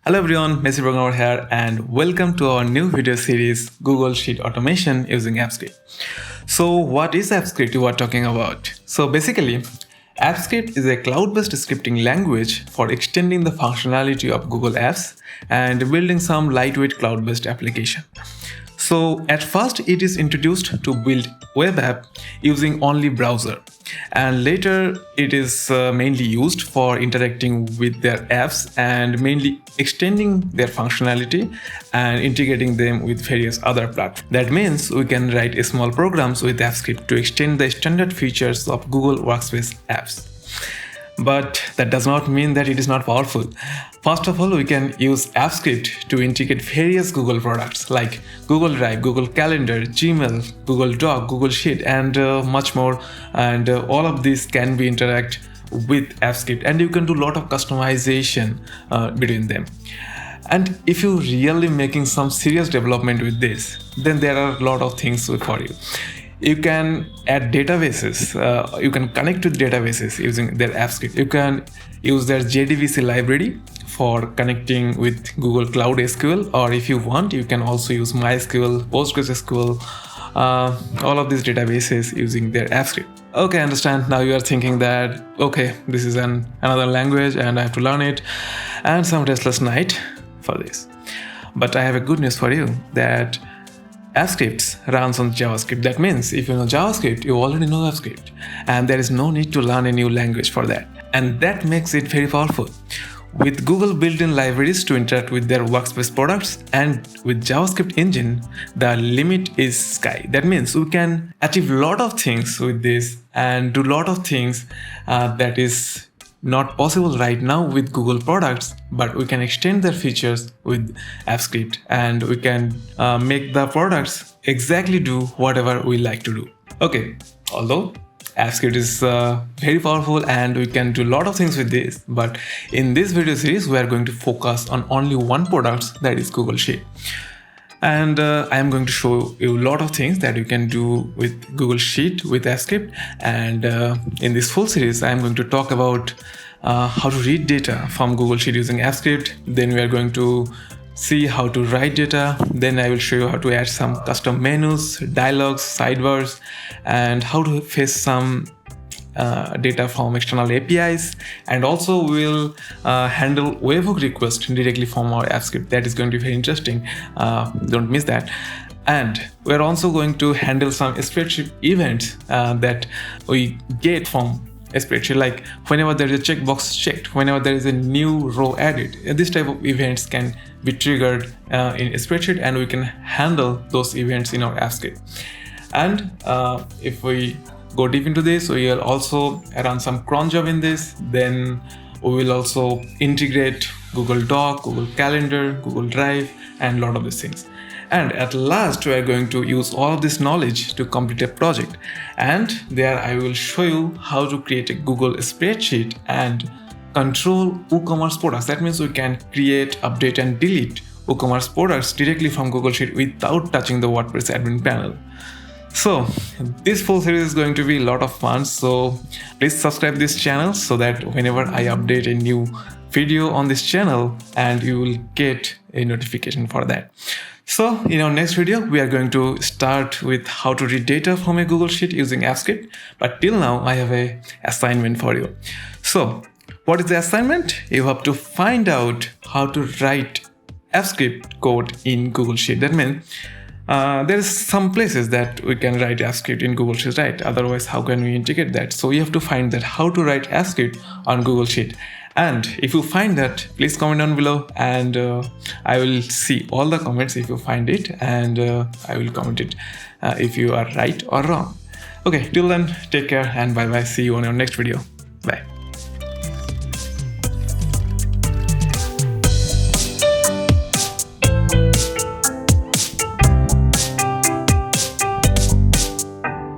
Hello everyone, Messi Programmer here and welcome to our new video series Google Sheet Automation using AppScript. So what is AppScript you are talking about? So basically, AppScript is a cloud-based scripting language for extending the functionality of Google Apps and building some lightweight cloud-based application. So at first it is introduced to build web app using only browser, and later it is mainly used for interacting with their apps and mainly extending their functionality and integrating them with various other platforms. That means we can write small programs with AppScript to extend the standard features of Google Workspace apps. But that does not mean that it is not powerful. First of all, we can use AppScript to integrate various Google products like Google Drive, Google Calendar, Gmail, Google Doc, Google Sheet, and much more. And all of these can be interact with AppScript, and you can do a lot of customization between them. And if you're really making some serious development with this, then there are a lot of things for you. You can add databases, you can connect with databases using their AppScript. You can use their JDBC library for connecting with Google Cloud SQL, or if you want, you can also use MySQL, PostgreSQL, all of these databases using their AppScript. Okay, I understand. Now you are thinking that, okay, this is another language and I have to learn it, and some restless night for this. But I have a good news for you, that AppScript runs on JavaScript. That means if you know JavaScript, you already know AppScript, and there is no need to learn a new language for that. And that makes it very powerful. With Google built-in libraries to interact with their workspace products and with JavaScript engine, the limit is sky. That means we can achieve a lot of things with this and do a lot of things that is not possible right now with Google products, but we can extend their features with AppScript, and we can make the products exactly do whatever we like to do. Okay, although AppScript is very powerful and we can do a lot of things with this, but in this video series we are going to focus on only one product, that is Google Sheet. And I am going to show you a lot of things that you can do with Google Sheet with AppScript. And in this full series, I am going to talk about how to read data from Google Sheet using AppScript. Then we are going to see how to write data. Then I will show you how to add some custom menus, dialogues, sidebars, and how to fetch some data from external APIs, and also we'll handle webhook requests directly from our AppScript. That is going to be very interesting. Don't miss that. And we're also going to handle some spreadsheet events that we get from a spreadsheet, like whenever there is a checkbox checked, whenever there is a new row added. This type of events can be triggered in a spreadsheet, and we can handle those events in our AppScript. And if we go deep into this, we will also run some cron job in this. Then we will also integrate Google Doc, Google Calendar, Google Drive, and a lot of these things. And at last, we are going to use all of this knowledge to complete a project. And there I will show you how to create a Google spreadsheet and control WooCommerce products. That means we can create, update, and delete WooCommerce products directly from Google Sheet without touching the WordPress admin panel. So this full series is going to be a lot of fun. So please subscribe this channel so that whenever I update a new video on this channel, and you will get a notification for that. So in our next video, we are going to start with how to read data from a Google Sheet using AppScript. But till now, I have an assignment for you. So what is the assignment? You have to find out how to write AppScript code in Google Sheet. That means there is some places that we can write AppScript in Google Sheet, right? Otherwise, how can we integrate that? So you have to find that how to write AppScript on Google Sheet. And if you find that, please comment down below, and I will see all the comments if you find it, and I will comment it if you are right or wrong. Okay, till then, take care and bye bye. See you on your next video. Bye.